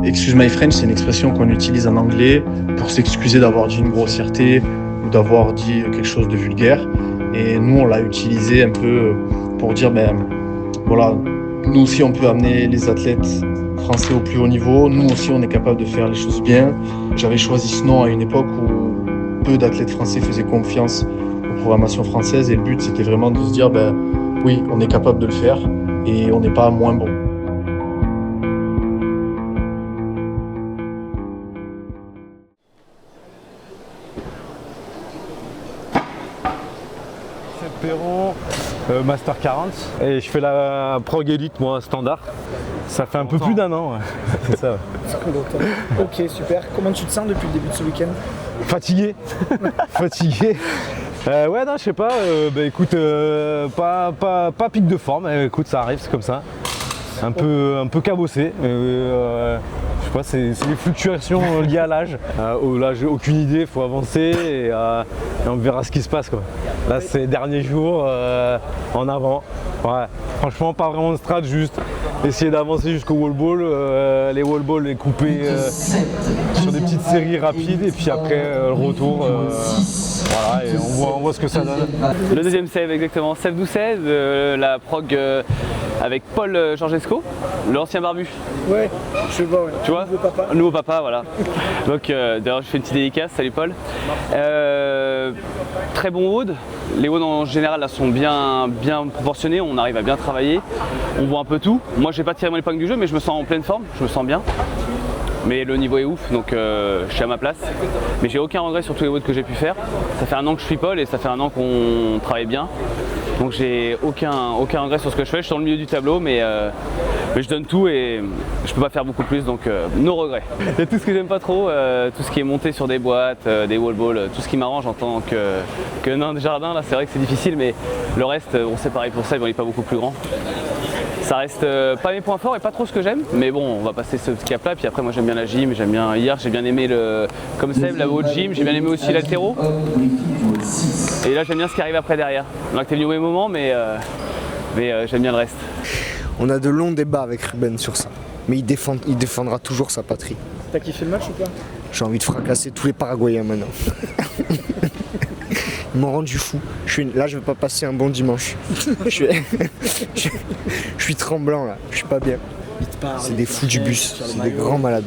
Excuse my French, c'est une expression qu'on utilise en anglais pour s'excuser d'avoir dit une grossièreté ou d'avoir dit quelque chose de vulgaire. Et nous, on l'a utilisé un peu pour dire, voilà, nous aussi, on peut amener les athlètes français au plus haut niveau. Nous aussi, on est capable de faire les choses bien. J'avais choisi ce nom à une époque où peu d'athlètes français faisaient confiance aux programmations françaises. Et le but, c'était vraiment de se dire, oui, on est capable de le faire et on n'est pas moins bon. Perron, Master 40 et je fais la Prog Elite moi standard. Ça fait un peu plus d'un an. Ouais. C'est ça. Ouais. Ok, super. Comment tu te sens depuis le début de ce week-end? Fatigué. Fatigué. Ouais, non, je sais pas. Écoute, pas pic de forme. Écoute, ça arrive, c'est comme ça. Un peu cabossé. Je sais pas, c'est les fluctuations liées à l'âge. Là, j'ai aucune idée, il faut avancer et on verra ce qui se passe, quoi. Là, c'est les derniers jours en avant. Ouais. Franchement, pas vraiment de strat, juste essayer d'avancer jusqu'au wall ball. Les wall balls, les couper sur des petites séries rapides et puis après le retour. Voilà, et on voit ce que ça donne. Le deuxième save, exactement. Save 12-16, la prog avec Paul Georgesco, l'ancien barbu. Ouais, je le vois, ouais. Tu vois, nouveau papa, voilà. Donc d'ailleurs je fais une petite dédicace, salut Paul. Très bon wood. Les woods en général là, sont bien proportionnés, on arrive à bien travailler. On voit un peu tout. Moi j'ai pas tiré mon épingle du jeu mais je me sens en pleine forme, je me sens bien. Mais le niveau est ouf, donc je suis à ma place. Mais j'ai aucun regret sur tous les woods que j'ai pu faire. Ça fait un an que je suis Paul et ça fait un an qu'on travaille bien. Donc j'ai aucun regret sur ce que je fais. Je suis dans le milieu du tableau, mais je donne tout et je peux pas faire beaucoup plus, donc no regrets. Il y a tout ce que j'aime pas trop, tout ce qui est monté sur des boîtes, des wall balls, tout ce qui m'arrange en tant que nain de jardin. Là, c'est vrai que c'est difficile, mais le reste, on sait pareil pour ça, il n'est pas beaucoup plus grand. Ça reste pas mes points forts et pas trop ce que j'aime, mais bon, on va passer ce cap là. Puis après, moi j'aime bien la gym, hier j'ai bien aimé comme Seb, la haute gym, j'ai bien aimé aussi l'haltéro. Et là j'aime bien ce qui arrive après derrière. Donc t'es venu au même moment, mais j'aime bien le reste. On a de longs débats avec Ruben sur ça, mais il défendra toujours sa patrie. T'as kiffé le match ou pas? J'ai envie de fracasser tous les Paraguayens maintenant. Ils m'ont rendu fou. Là, je vais pas passer un bon dimanche. je suis tremblant là, je suis pas bien. C'est des fous du bus, c'est des grands malades.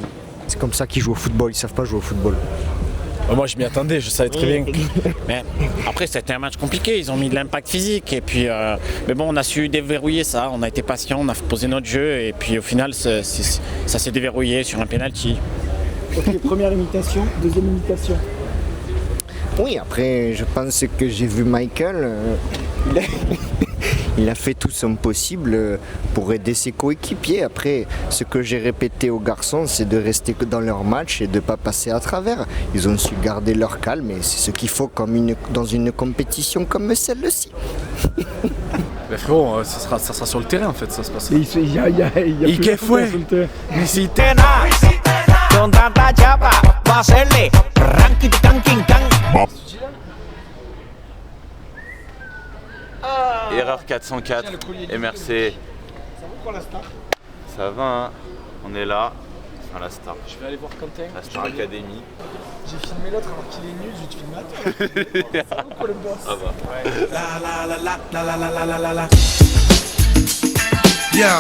C'est comme ça qu'ils jouent au football, ils savent pas jouer au football. Moi je m'y attendais, je savais très bien. Mais après c'était un match compliqué, ils ont mis de l'impact physique et puis mais bon on a su déverrouiller ça, on a été patient, on a posé notre jeu et puis au final ça s'est déverrouillé sur un penalty. Ok, première imitation, deuxième imitation. Oui, après je pense que j'ai vu Michael, il a fait tout son possible pour aider ses coéquipiers. Après, ce que j'ai répété aux garçons, c'est de rester dans leur match et de ne pas passer à travers. Ils ont su garder leur calme et c'est ce qu'il faut dans une compétition comme celle-ci. Mais frérot, ça sera sur le terrain en fait, ça se passe. Il y a ¿Y qué fue? Ni si Con tanta chapa, va a hacerle ranking tanking can. Erreur 404, MRC. Ça va pour la star? Ça va, hein. On est là. Enfin, la star. Je vais aller voir Quentin. La Star Academy. J'ai filmé l'autre alors qu'il est nul, je te filme à toi. Ça va pour le boss? Ça va. Ouais. La. Yo,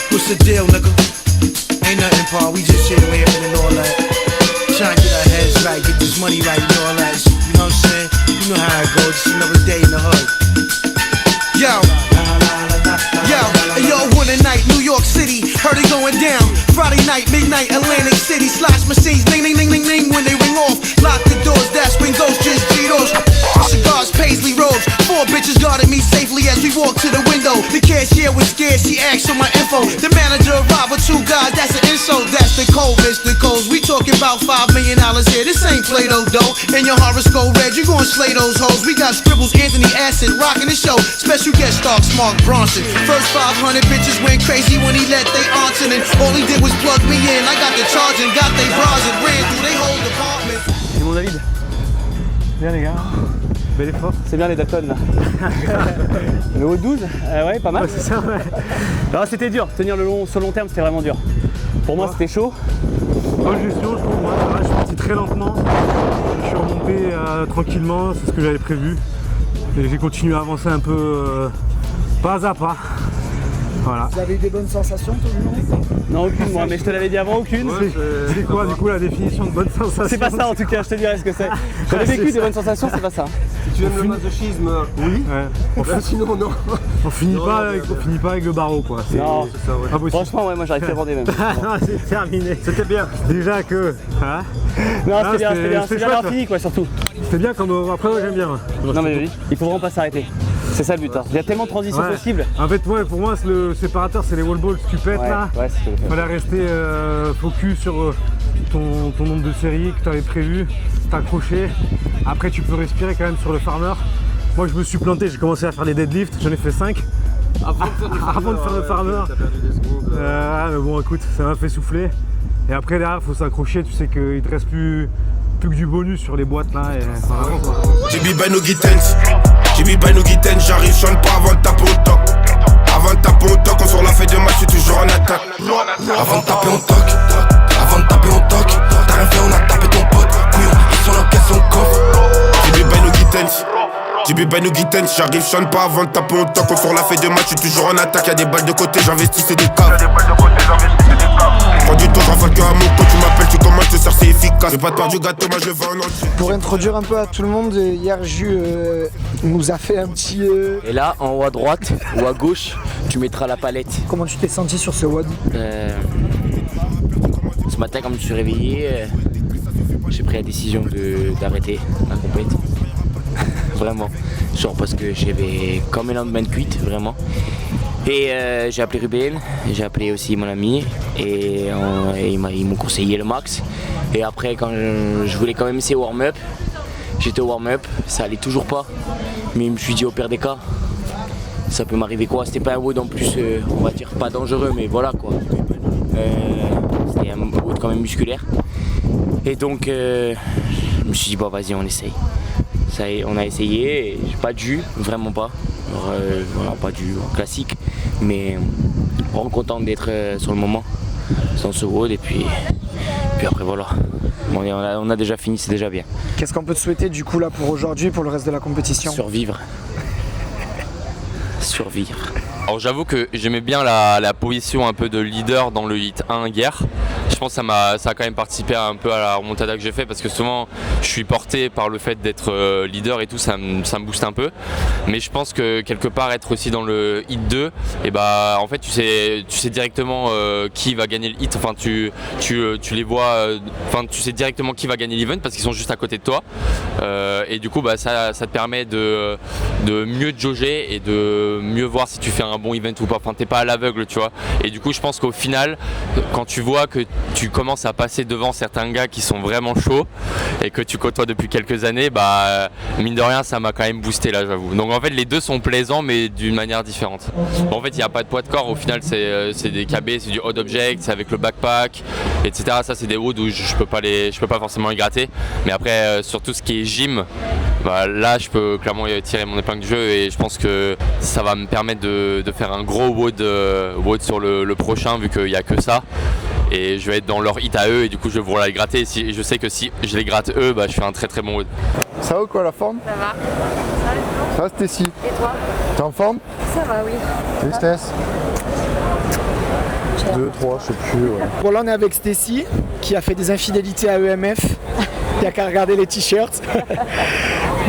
what's the deal, nigga? Ain't nothing, Paul. We just chillin' here and all that. Trying to get our heads right, get this money right and all that. You know what I'm saying? You know how it goes. Just another day in the hood. Yo, one night, New York City, heard it going down. Friday night, midnight, Atlantic City, slots machines, ding, ding, ding, ding, ding. When they ring off, lock the doors, that's when ghosts just G-Dos. Cigars, paisley robes, 4 bitches guarded me safely as we walked to the window. The cashier was scared, she asked for my info. The manager arrived with 2 guys, that's an insult. That's the code, Mr. Coles. We talking about $5 million here. This ain't Play-Doh dough. And your horoscope red, you gon' slay those hoes. We got scribbles, Anthony Acid, rocking the show. Special guest star, Mark Bronson. First 500 bitches went crazy when he let they answer. And all he did was plug me in. I got the charge and got they bras and ran through they whole department. C'est mon David. Bien les gars. Bel effort. C'est bien les Dayton là. Le haut 12, ouais, pas mal. Ouais, c'est ça, ouais. Non, c'était dur, tenir sur le long terme c'était vraiment dur. Pour moi, c'était chaud. Bonne gestion, je trouve. Moi, je suis parti très lentement. Je suis remonté tranquillement, c'est ce que j'avais prévu. Et j'ai continué à avancer un peu pas à pas. Voilà. Vous avez eu des bonnes sensations tout le monde? Non, aucune, moi, mais je te l'avais dit avant, aucune. Ouais, c'est quoi du coup la définition de bonne sensation? C'est pas ça en tout cas, je te dirai ce que c'est. J'en ai vécu des bonnes sensations, c'est pas ça. Si tu aimes le masochisme, oui. Ouais. Sinon, non. On finit pas avec le barreau quoi. Non, c'est ça, ouais. Pas possible. Franchement, ouais, moi j'arrive à bander même. Non, c'est terminé. C'était bien. Déjà que. Hein non, c'était bien, c'était bien fini quoi, surtout. C'était bien quand après, moi j'aime bien. Non, mais oui, il faut vraiment pas s'arrêter. C'est ça le but. Hein. Il y a tellement de transitions possibles. En fait, pour moi, le séparateur, c'est les wall balls. Tu pètes là. Ouais, il fallait rester focus sur ton nombre de séries que tu avais prévu, t'accrocher. Après, tu peux respirer quand même sur le farmer. Moi, je me suis planté, j'ai commencé à faire les deadlifts, j'en ai fait 5. Avant de faire le farmer. Mais bon, écoute, ça m'a fait souffler. Et après, derrière, il faut s'accrocher. Tu sais qu'il te reste plus que du bonus sur les boîtes là. Jibi by no Gittens, Jibi by no Gittens, j'arrive, je pas avant de taper au toc. Avant de taper au toc, on sur la feuille de match, je suis toujours en attaque. Avant de taper au toc, avant de taper au toc, t'as rien fait, on a tapé ton pote. Couillon, ils sont là, qu'est-ce qu'on coffre. Jibi by no Gittens, Jibi by no Gittens, j'arrive, je pas avant de taper au toc, on sur la feuille de match, je suis toujours en attaque. Y'a des balles de côté, j'investis, c'est des caves. Prends du temps, j'en fais que à mon compte, tu m'appelles, tu commandes, je te sers, c'est efficace. J'ai pas de part du gâteau, moi je le vends en entier. Pour introduire un peu à tout le monde, hier Jus nous a fait un petit... Et là, en haut à droite ou à gauche, tu mettras la palette. Comment tu t'es senti sur ce WOD? Ce matin, quand je me suis réveillé, j'ai pris la décision d'arrêter ma compétition. Vraiment. Genre parce que j'avais comme un lendemain de cuite, vraiment. Et j'ai appelé Ruben, j'ai appelé aussi mon ami et ils m'ont conseillé le max. Et après, quand je voulais quand même essayer warm-up, j'étais au warm-up, ça allait toujours pas. Mais je me suis dit au pire des cas, ça peut m'arriver quoi. C'était pas un WOD en plus, on va dire pas dangereux, mais voilà quoi. C'était un WOD quand même musculaire. Et donc je me suis dit bon vas-y on essaye. Ça, on a essayé, pas de jus, vraiment pas. Voilà, pas du classique, mais vraiment content d'être sur le moment, sans ce WOD, et puis après voilà, on a déjà fini, c'est déjà bien. Qu'est-ce qu'on peut te souhaiter du coup là pour aujourd'hui, pour le reste de la compétition? Survivre. Survivre. Alors j'avoue que j'aimais bien la position un peu de leader dans le hit 1 guerre. Je pense que ça a quand même participé un peu à la remontada que j'ai fait parce que souvent je suis porté par le fait d'être leader et tout, ça me booste un peu. Mais je pense que quelque part être aussi dans le hit 2, et bah en fait tu sais directement qui va gagner le hit, enfin tu les vois, enfin tu sais directement qui va gagner l'event parce qu'ils sont juste à côté de toi. Et du coup bah, ça te permet de mieux te jauger et de mieux voir si tu fais un bon event ou pas, enfin t'es pas à l'aveugle tu vois. Et du coup je pense qu'au final quand tu vois que tu commences à passer devant certains gars qui sont vraiment chauds et que tu côtoies depuis quelques années, bah mine de rien ça m'a quand même boosté là j'avoue. Donc en fait les deux sont plaisants mais d'une manière différente. Bon, en fait il n'y a pas de poids de corps, au final c'est des KB, c'est du odd object, c'est avec le backpack, etc. Ça c'est des WOD où je peux pas forcément les gratter. Mais après sur tout ce qui est gym, bah, là je peux clairement tirer mon épingle du jeu et je pense que ça va me permettre de faire un gros WOD sur le prochain vu qu'il n'y a que ça. Et je vais être dans leur hit à eux et du coup je vais vouloir les gratter. Et je sais que si je les gratte eux, bah, je fais un très très bon WOD. Ça va quoi la forme? Ça va. Ça va Stécie? Et toi? T'es en forme? Ça va, oui. Tristesse? 2, 3, je sais plus. Ouais. Bon là on est avec Stécie qui a fait des infidélités à EMF. Il n'y a qu'à regarder les t-shirts.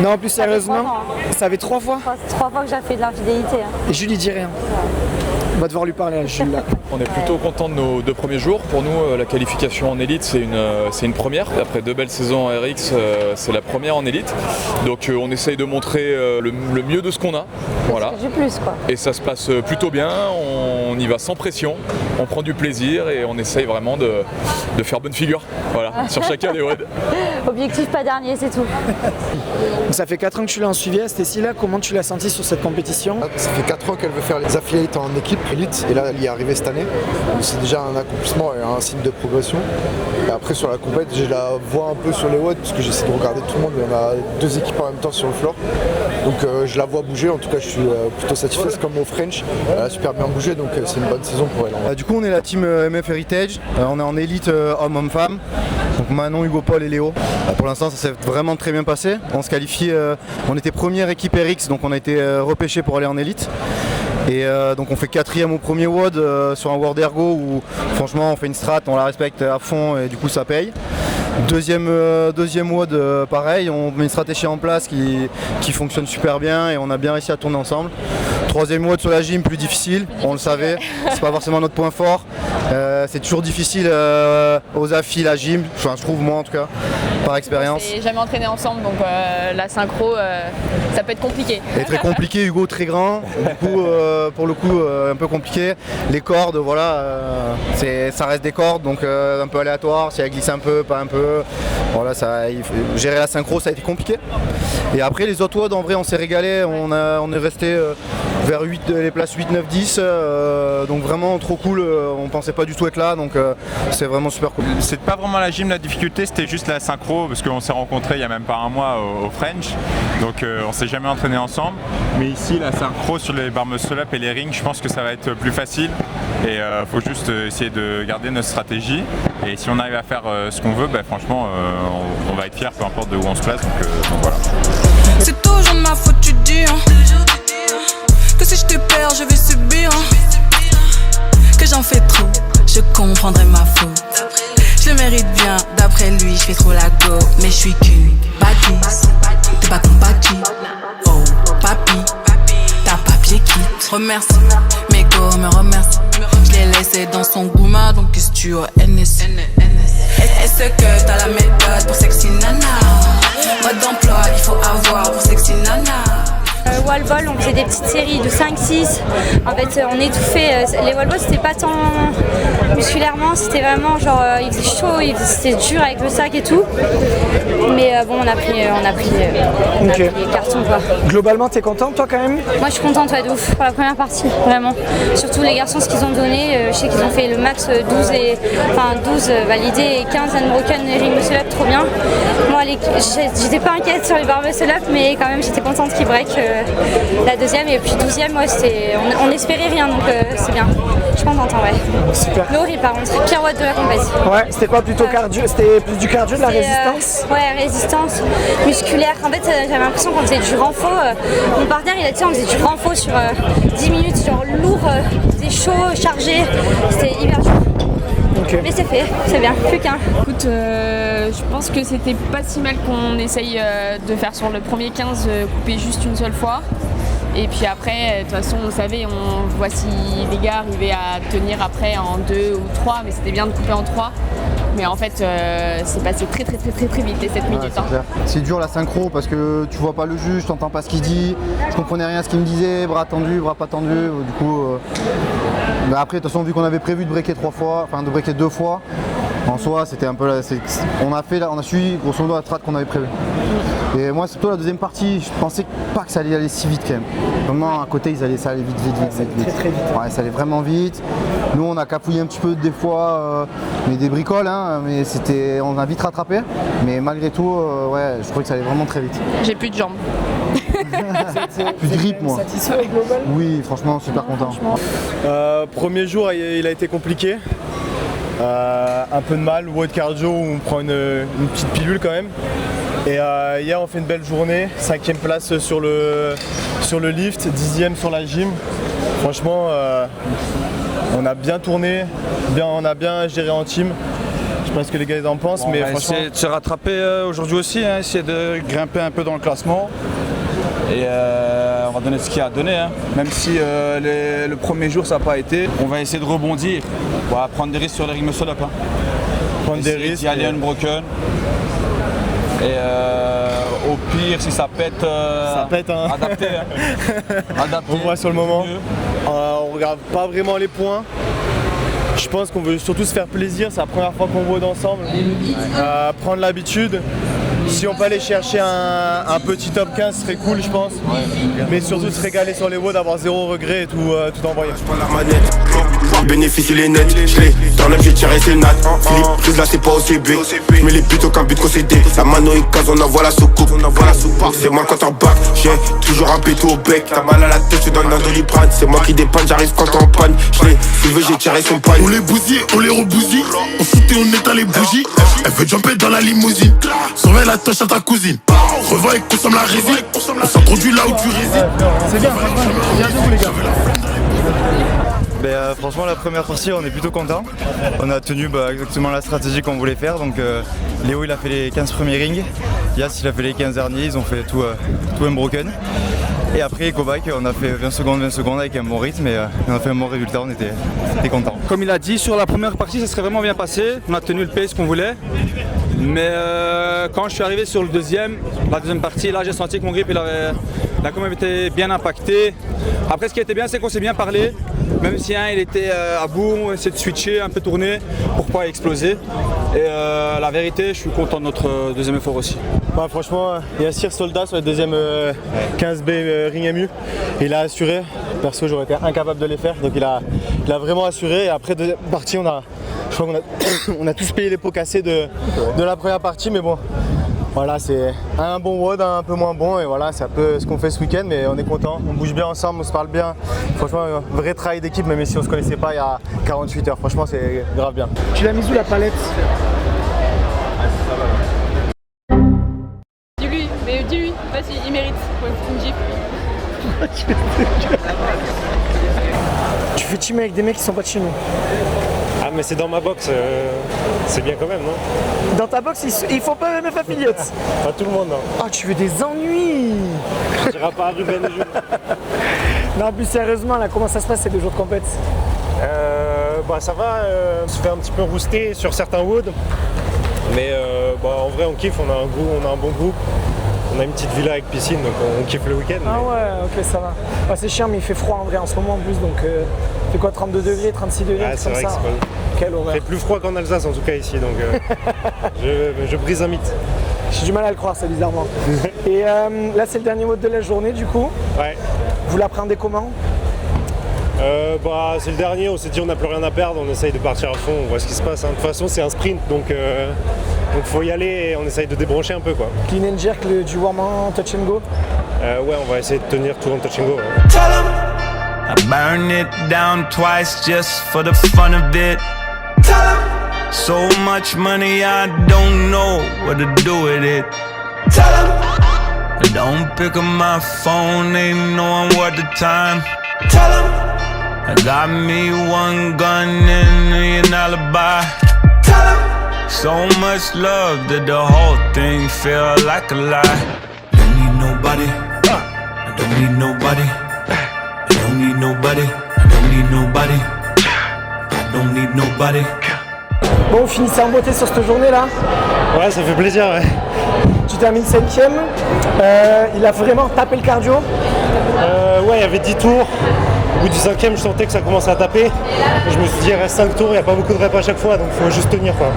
Non plus sérieusement, ça fait 3 fois? C'est 3 fois que j'ai fait de l'infidélité. Et Julie dit rien. On va devoir lui parler à Jules là. On est plutôt content de nos 2 premiers jours. Pour nous, la qualification en élite, c'est une première. Après 2 belles saisons en RX, c'est la première en élite. Donc on essaye de montrer le mieux de ce qu'on a. Voilà. Du plus, quoi. Et ça se passe plutôt bien. On y va sans pression. On prend du plaisir et on essaye vraiment de faire bonne figure. Voilà, sur chacun des WOD. Objectif pas dernier, c'est tout. Ça fait 4 ans que tu l'as en suivi, Stécie là. Comment tu l'as senti sur cette compétition? Ça fait 4 ans qu'elle veut faire les affiliates en équipe élite et là elle y est arrivée cette année. C'est déjà un accomplissement et un signe de progression. Et après sur la compète, je la vois un peu sur les WOD parce que j'essaie de regarder tout le monde. Il y en a 2 équipes en même temps sur le floor. Donc je la vois bouger, en tout cas je suis plutôt satisfait. C'est comme au French, elle a super bien bougé, donc c'est une bonne saison pour elle. Du coup on est la team MF Heritage, on est en élite homme-homme-femme. Donc Manon, Hugo Paul et Léo. Pour l'instant ça s'est vraiment très bien passé. On se qualifie, on était première équipe RX, donc on a été repêché pour aller en élite. Et donc on fait 4ème au premier WOD sur un World Ergo où franchement on fait une strat, on la respecte à fond et du coup ça paye. Deuxième WOD pareil, on met une stratégie en place qui fonctionne super bien et on a bien réussi à tourner ensemble. Troisième WOD sur la gym, plus difficile, on le savait, c'est pas forcément notre point fort. C'est toujours difficile aux affis, la gym, enfin je trouve moi en tout cas, par expérience. On s'est jamais entraîné ensemble donc la synchro ça peut être compliqué. Et très compliqué, Hugo très grand, du coup pour le coup un peu compliqué. Les cordes voilà, ça reste des cordes donc un peu aléatoire, si elle glisse un peu, pas un peu. Voilà, gérer la synchro ça a été compliqué. Et après les autres WOD en vrai on s'est régalé, on est resté vers les places 8, 9, 10, donc vraiment trop cool, on pensait pas du tout être là, donc c'est vraiment super cool. C'est pas vraiment la gym la difficulté, c'était juste la synchro, parce qu'on s'est rencontrés il y a même pas un mois au French, donc on s'est jamais entraîné ensemble, mais ici la synchro sur les bar muscle up et les rings, je pense que ça va être plus facile, et faut juste essayer de garder notre stratégie, et si on arrive à faire ce qu'on veut, franchement on va être fiers, peu importe de où on se place, donc voilà. C'est toujours de ma faute, tu dis que si je te perds, je vais subir. Que j'en fais trop, je comprendrai ma faute. Je le mérite bien, d'après lui, je fais trop la go. Mais je suis qu'une bâtisse, t'es pas compatible. Oh, papi, t'as papier qui remercie. Mes go me remercie. Je l'ai laissé dans son gouma, donc qu'est-ce que tu as NS. Est-ce que t'as la méthode pour sexy nana? Mode d'emploi, il faut avoir pour sexy nana. Wall ball, on faisait des petites séries de 5-6. En fait, on étouffait. Les wall balls, c'était pas tant musculairement, c'était vraiment genre il faisait chaud, c'était dur avec le sac et tout. Mais bon, on a pris les cartons quoi. Globalement, t'es contente toi quand même? Moi, je suis contente de ouf pour la première partie, vraiment. Surtout les garçons, ce qu'ils ont donné. Je sais qu'ils ont fait le max 12 validés et 15 unbroken ring muscle up, trop bien. Moi, j'étais pas inquiète sur les bar muscle up, mais quand même, j'étais contente qu'ils break. La deuxième et puis 12e, ouais, on espérait rien donc c'est bien. Je suis contente en vrai. Super. Laurie par contre, pire watt de la compétition. Ouais, c'était quoi plutôt cardio? C'était plus du cardio, de la résistance? Ouais, résistance musculaire. En fait, j'avais l'impression qu'on faisait du renfo. Mon partenaire il a dit on faisait du renfo sur 10 minutes, genre lourd, des chaud, chargé. C'était hyper dur. Okay. Mais c'est fait, c'est bien, plus qu'un. Écoute, je pense que c'était pas si mal qu'on essaye de faire sur le premier 15, couper juste une seule fois. Et puis après, de toute façon, on savait, on voit si les gars arrivaient à tenir après en 2 ou 3, mais c'était bien de couper en 3. Mais en fait, c'est passé très vite les 7 minutes. C'est dur la synchro parce que tu vois pas le juge, t'entends pas ce qu'il dit, je comprenais rien à ce qu'il me disait, bras tendus, bras pas tendus, du coup... Mais après, de toute façon, vu qu'on avait prévu de breaker 3 fois, enfin de breaker 2 fois, en soi, c'était un peu... on a suivi grosso modo la strat qu'on avait prévue. Et moi, c'est plutôt la deuxième partie, je pensais pas que ça allait aller si vite quand même. Vraiment, à côté, ça allait vite. Très vite. Ouais, ça allait vraiment vite. Nous, on a cafouillé un petit peu des fois, mais des bricoles, hein, mais on a vite rattrapé. Mais malgré tout, ouais, je trouvais que ça allait vraiment très vite. J'ai plus de jambes. Plus de grip, moi. Satisfait au global? Oui, franchement, super content. Premier jour, il a été compliqué. Un peu de mal, WOD cardio où on prend une petite pilule quand même. Et hier on fait une belle journée, 5e place sur le lift, 10e sur la gym. Franchement on a bien tourné, on a bien géré en team. Je sais pas ce que les gars en pensent, mais on va franchement... essayer de se rattraper aujourd'hui aussi, hein, essayer de grimper un peu dans le classement. Et on va donner ce qu'il y a à donner, hein. Même si le premier jour ça n'a pas été, on va essayer de rebondir. On va prendre des risques sur les rings muscle up. Hein. Prendre des risques. Y aller unbroken. Et au pire, si ça pète, hein. Adapter. Hein. Adapter. On voit sur le moment. On regarde pas vraiment les points. Je pense qu'on veut surtout se faire plaisir. C'est la première fois qu'on voit ensemble. Prendre l'habitude. Si on peut aller chercher un petit top 15, ce serait cool, je pense. Mais surtout se régaler sur les WOD, avoir zéro regret et tout envoyer. Le bénéfice il est net, je l'ai dans l'aime j'ai tiré ses nattes. Philippe prise là c'est pas OCB, mais les buts aucun but concédé. La mano est case, on envoie la soucoupe, c'est moi le quarterback, j'ai toujours un pétou au bec. T'as mal à la tête, tu donnes un Doliprane. C'est moi qui dépanne, j'arrive quand t'es en panne. Je l'ai soulevé, j'ai tiré son panne. On les bousille, on les rebousille. On foutait, on éteint les bougies. Elle veut jumper dans la limousine. Surveille la touche à ta cousine. Revends et consomme la résine. On s'introduit là où tu résides. C'est bien, bien joué les gars. Franchement la première partie on est plutôt content. On a tenu exactement la stratégie qu'on voulait faire. Donc Léo il a fait les 15 premiers rings, Yas il a fait les 15 derniers, ils ont fait tout unbroken. Et après Kovac on a fait 20 secondes avec un bon rythme et on a fait un bon résultat, on était contents. Comme il a dit, sur la première partie ça serait vraiment bien passé, on a tenu le pace qu'on voulait. Mais quand je suis arrivé sur la deuxième partie, là j'ai senti que mon grip il a quand même été bien impacté. Après ce qui était bien c'est qu'on s'est bien parlé. Même si il était à bout, on essaie de switcher, un peu tourner pour pas exploser. Et la vérité, je suis content de notre deuxième effort aussi. Bah, franchement, Yassir Soldat sur le deuxième 15B ring MU, il a assuré. Perso, j'aurais été incapable de les faire, donc il a vraiment assuré. Et après deuxième partie, je crois qu'on a tous payé les pots cassés de la première partie, mais bon. Voilà, c'est un bon WOD, un peu moins bon et voilà, c'est un peu ce qu'on fait ce week-end, mais on est content, on bouge bien ensemble, on se parle bien. Franchement, un vrai travail d'équipe, même si on se connaissait pas il y a 48 heures. Franchement, c'est grave bien. Tu l'as mise où la palette? Dis-lui, vas-y, il mérite. Faut une gifle. Tu fais team avec des mecs qui sont pas de chez nous. Ah mais c'est dans ma box, c'est bien quand même, non? Dans ta box, ils font pas MF Affiliates. Pas tout le monde, non. Oh, tu veux des ennuis. Tu iras pas à Ruben et Jules. Non, plus sérieusement, là, comment ça se passe ces 2 jours de compète? Ça va, on se fait un petit peu rouster sur certains woods. Mais en vrai, on kiffe, on a un bon groupe. On a une petite villa avec piscine, donc on kiffe le week-end. Ah ouais, ok, ça va. Bah, c'est chiant, mais il fait froid en vrai en ce moment en plus, donc il fait quoi, 32 degrés, 36 degrés, c'est vrai comme que ça. c'est pas... Quelle horreur. Il fait plus froid qu'en Alsace en tout cas ici, donc je brise un mythe. J'ai du mal à le croire, ça, bizarrement. Et là, c'est le dernier mode de la journée, du coup. Ouais. Vous l'appréhendez comment? C'est le dernier, on s'est dit on n'a plus rien à perdre, on essaye de partir à fond, on voit ce qui se passe. De toute façon, c'est un sprint, donc faut y aller et on essaye de débrancher un peu, quoi. Clean and jerk, du warm en touch and go? Ouais, on va essayer de tenir tout en touch and go. Ouais. I burn it down twice just for the fun of it. So much money I don't know what to do with it. I don't pick up my phone, ain't knowing what the time. I got me one gun and an alibi. So much love that the whole thing feel like a lie. Don't need nobody. I don't need nobody. I don't need nobody. I don't need nobody. I don't need nobody. Bon, on finissait en beauté sur cette journée-là. Ouais, ça fait plaisir, ouais. Tu termines 5ème. Il a vraiment tapé le cardio. Ouais, il y avait 10 tours. Au bout du 5ème, je sentais que ça commençait à taper. Je me suis dit, il reste 5 tours, il n'y a pas beaucoup de reps à chaque fois, donc il faut juste tenir, quoi.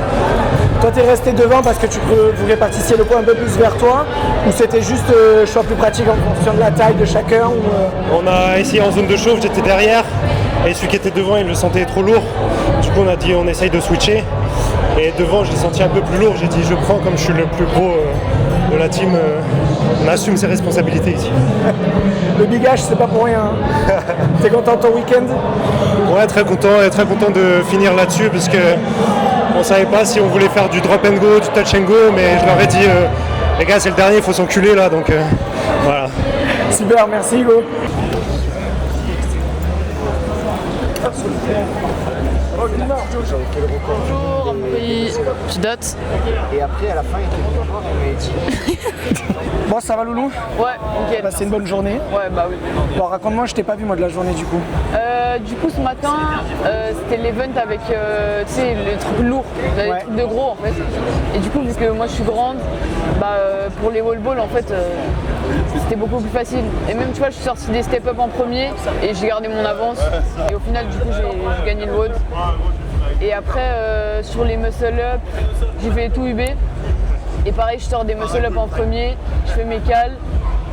Toi, t'es resté devant parce que vous répartissiez le poids un peu plus vers toi, ou c'était juste choix plus pratique en fonction de la taille de chacun ou, On a essayé en zone de chauffe, j'étais derrière, et celui qui était devant, il le sentait trop lourd. Du coup, on a dit, on essaye de switcher. Et devant, je l'ai senti un peu plus lourd. J'ai dit, je prends comme je suis le plus gros de la team. On assume ses responsabilités ici. Le Big H, c'est pas pour rien. T'es content de ton week-end? Ouais, très content de finir là-dessus, parce que on savait pas si on voulait faire du drop and go, du touch and go, mais je leur ai dit, les gars, c'est le dernier, il faut s'enculer là, donc voilà. Super, merci Hugo. Bonjour, je dote. Et après, à la fin, il te dit, on m'a dit. Bon, ça va Loulou? Ouais, nickel. Bah, c'est une bonne journée. Ouais, bah oui. Bon, raconte-moi, je t'ai pas vu moi de la journée du coup. Du coup, ce matin, c'était l'event avec tu sais, les trucs lourds, les trucs de gros en fait. Et du coup, vu que moi je suis grande, pour les wall balls en fait, c'était beaucoup plus facile. Et même, tu vois, je suis sortie des step-up en premier et j'ai gardé mon avance. Et au final, du coup, j'ai gagné le WOD. Et après, sur les muscle-up, j'ai fait tout UB. Et pareil, je sors des muscle-up en premier, je fais mes cales,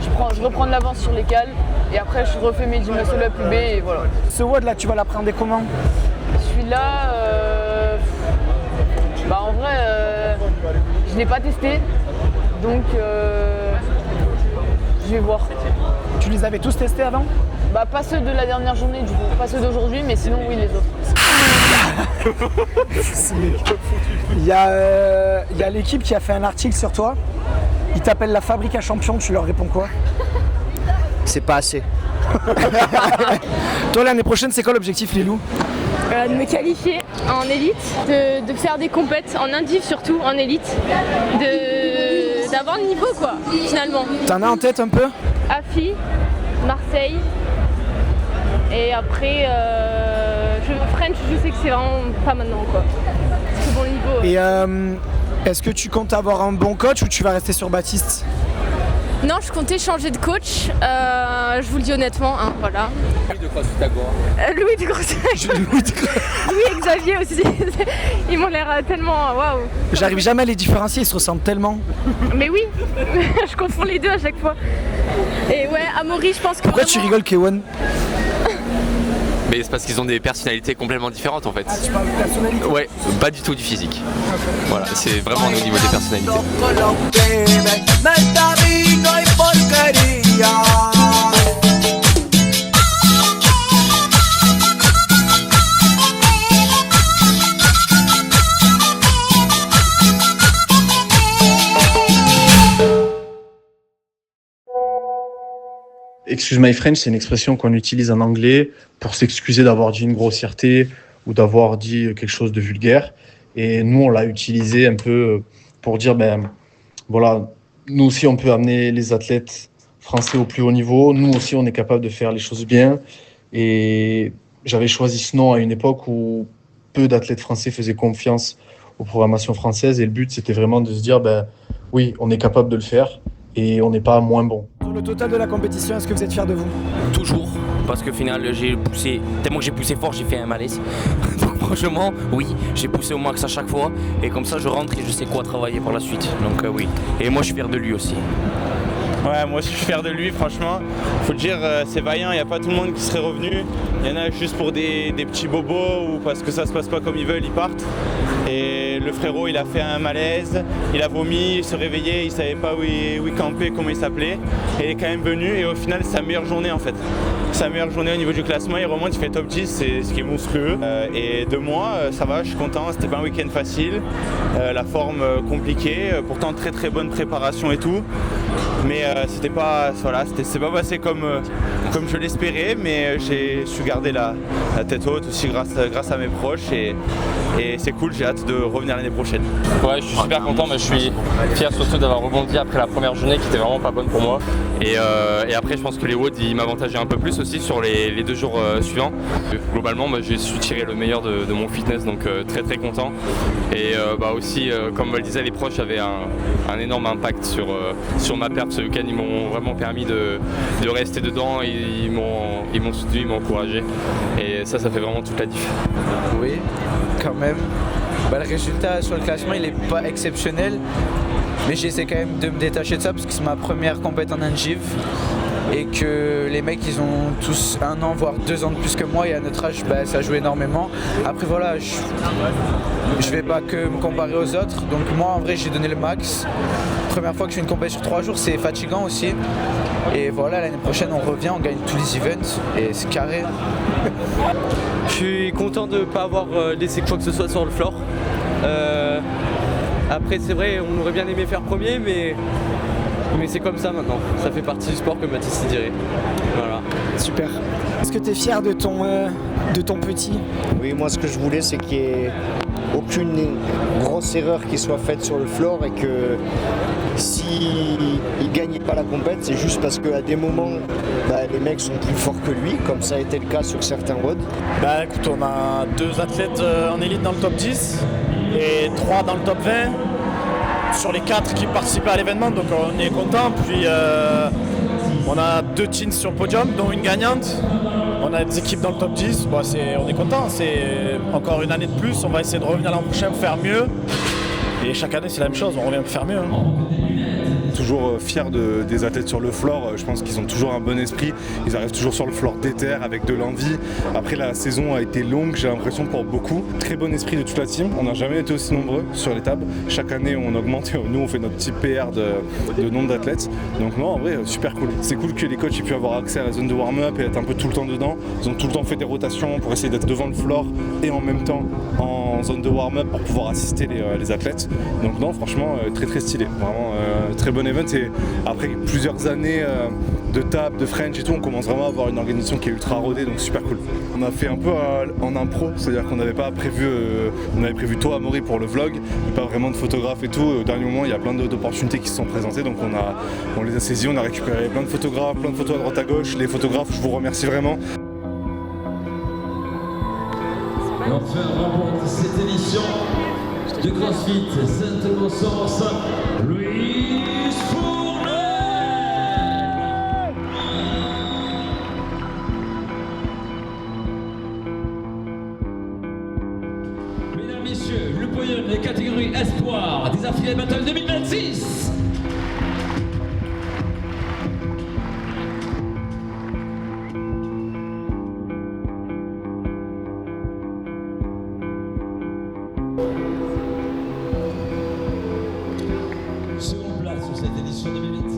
je reprends de l'avance sur les cales et après je refais mes 10 muscle-up UB et voilà. Ce WOD là, tu vas l'appréhender comment? Celui-là, en vrai, je ne l'ai pas testé, donc je vais voir. Tu les avais tous testés avant? Pas ceux de la dernière journée du coup, pas ceux d'aujourd'hui, mais sinon oui les autres. Il y a l'équipe qui a fait un article sur toi. Ils t'appellent la fabrique à champions, tu leur réponds quoi? C'est pas assez. Toi l'année prochaine c'est quoi l'objectif Lilou? De me qualifier en élite, de faire des compètes en indiv surtout, en élite, d'avoir le niveau quoi, finalement. T'en as en tête un peu? AFI, Marseille, et après French, je sais que c'est vraiment pas maintenant quoi. C'est bon niveau. Et est-ce que tu comptes avoir un bon coach ou tu vas rester sur Baptiste? Non, je comptais changer de coach, je vous le dis honnêtement, hein, voilà. Louis de CrossFit Agora. Louis de CrossFit Agora. Louis et Xavier aussi, ils m'ont l'air tellement waouh. J'arrive jamais à les différencier, ils se ressemblent tellement. Mais oui, je confonds les deux à chaque fois. Et ouais, Amaury, je pense que Pourquoi vraiment... tu rigoles Kewan? Mais c'est parce qu'ils ont des personnalités complètement différentes en fait. Tu parles de personnalité? Ouais, pas du tout du physique. Voilà, c'est vraiment au niveau des personnalités. Excuse my French, c'est une expression qu'on utilise en anglais pour s'excuser d'avoir dit une grossièreté ou d'avoir dit quelque chose de vulgaire. Et nous, on l'a utilisé un peu pour dire, voilà, nous aussi, on peut amener les athlètes français au plus haut niveau. Nous aussi, on est capable de faire les choses bien. Et j'avais choisi ce nom à une époque où peu d'athlètes français faisaient confiance aux programmations françaises. Et le but, c'était vraiment de se dire, oui, on est capable de le faire et on n'est pas moins bon. Sur le total de la compétition, est-ce que vous êtes fiers de vous? Toujours, parce qu'au final, tellement que j'ai poussé fort, j'ai fait un malaise. Donc franchement, oui, j'ai poussé au max à chaque fois. Et comme ça, je rentre et je sais quoi travailler par la suite. Donc oui. Et moi, je suis fier de lui aussi. Ouais, moi aussi je suis fier de lui, franchement. Faut te dire, c'est vaillant, il n'y a pas tout le monde qui serait revenu. Il y en a juste pour des petits bobos ou parce que ça se passe pas comme ils veulent, ils partent. Et le frérot, il a fait un malaise, il a vomi, il se réveillait, il savait pas où il campait, comment il s'appelait. Et il est quand même venu et au final, c'est sa meilleure journée en fait. Sa meilleure journée au niveau du classement, il remonte, il fait top 10, c'est ce qui est monstrueux. Et de moi, ça va, je suis content, c'était pas un week-end facile. La forme compliquée, pourtant très très bonne préparation et tout. Mais c'est pas passé comme je l'espérais, mais j'ai su garder la tête haute aussi grâce à mes proches et c'est cool, j'ai hâte de revenir l'année prochaine. Ouais, je suis super content, mais je suis fier surtout d'avoir rebondi après la première journée qui était vraiment pas bonne pour moi. Et après, je pense que les WOD ils m'avantageaient un peu plus aussi sur les 2 jours suivants. Globalement, j'ai su tirer le meilleur de mon fitness, donc très très content. Et aussi, comme le disait, les proches avaient un énorme impact sur ma perte ce week-end. Ils m'ont vraiment permis de rester dedans, ils m'ont soutenu, ils m'ont encouragé. Et ça fait vraiment toute la diff. Oui, quand même. Le résultat sur le classement, il est pas exceptionnel. Mais j'essaie quand même de me détacher de ça parce que c'est ma première compétition en NGIV. Et que les mecs ils ont tous 1 an voire 2 ans de plus que moi et à notre âge ça joue énormément. Après voilà, je vais pas que me comparer aux autres, donc moi en vrai j'ai donné le max. Première fois que je fais une compétition sur 3 jours, c'est fatigant aussi. Et voilà, l'année prochaine on revient, on gagne tous les events et c'est carré. Je suis content de ne pas avoir laissé quoi que ce soit sur le floor. Après c'est vrai, on aurait bien aimé faire premier, mais c'est comme ça maintenant, ça fait partie du sport comme Baptiste dirait. Voilà. Super. Est-ce que tu es fier de ton petit? Oui, moi ce que je voulais c'est qu'il n'y ait aucune grosse erreur qui soit faite sur le floor et que s'il ne gagnait pas la compète, c'est juste parce qu'à des moments les mecs sont plus forts que lui, comme ça a été le cas sur certains WOD. Écoute, on a 2 athlètes en élite dans le top 10 et 3 dans le top 20. Sur les 4 qui participaient à l'événement, donc on est content. Puis on a 2 teams sur le podium, dont une gagnante. On a des équipes dans le top 10, on est content. C'est encore une année de plus. On va essayer de revenir l'an prochain pour faire mieux. Et chaque année c'est la même chose, on revient faire mieux. Toujours fier des athlètes sur le floor, je pense qu'ils ont toujours un bon esprit, ils arrivent toujours sur le floor déter avec de l'envie. Après la saison a été longue, j'ai l'impression pour beaucoup. Très bon esprit de toute la team, on n'a jamais été aussi nombreux sur les tables. Chaque année on augmente, nous on fait notre petit PR de nombre d'athlètes. Donc non, en vrai super cool. C'est cool que les coachs aient pu avoir accès à la zone de warm-up et être un peu tout le temps dedans. Ils ont tout le temps fait des rotations pour essayer d'être devant le floor et en même temps en zone de warm-up pour pouvoir assister les athlètes. Donc non, franchement très très stylé, vraiment très bon event. Et après plusieurs années de table, de French et tout, on commence vraiment à avoir une organisation qui est ultra rodée, donc super cool. On a fait un peu en impro, c'est-à-dire qu'on n'avait pas prévu, on avait prévu toi Amaury pour le vlog, mais pas vraiment de photographe et tout. Au dernier moment, il y a plein d'opportunités qui se sont présentées, donc on les a saisies, on a récupéré plein de photographes, plein de photos à droite à gauche. Les photographes, je vous remercie vraiment. Et enfin, remporte cette édition de CrossFit Saint-Bonsoir, Louis Fournet. Mesdames, Messieurs, le podium des catégories Espoir des Affiliés Battle 2026. Seconde place sur cette édition 2026.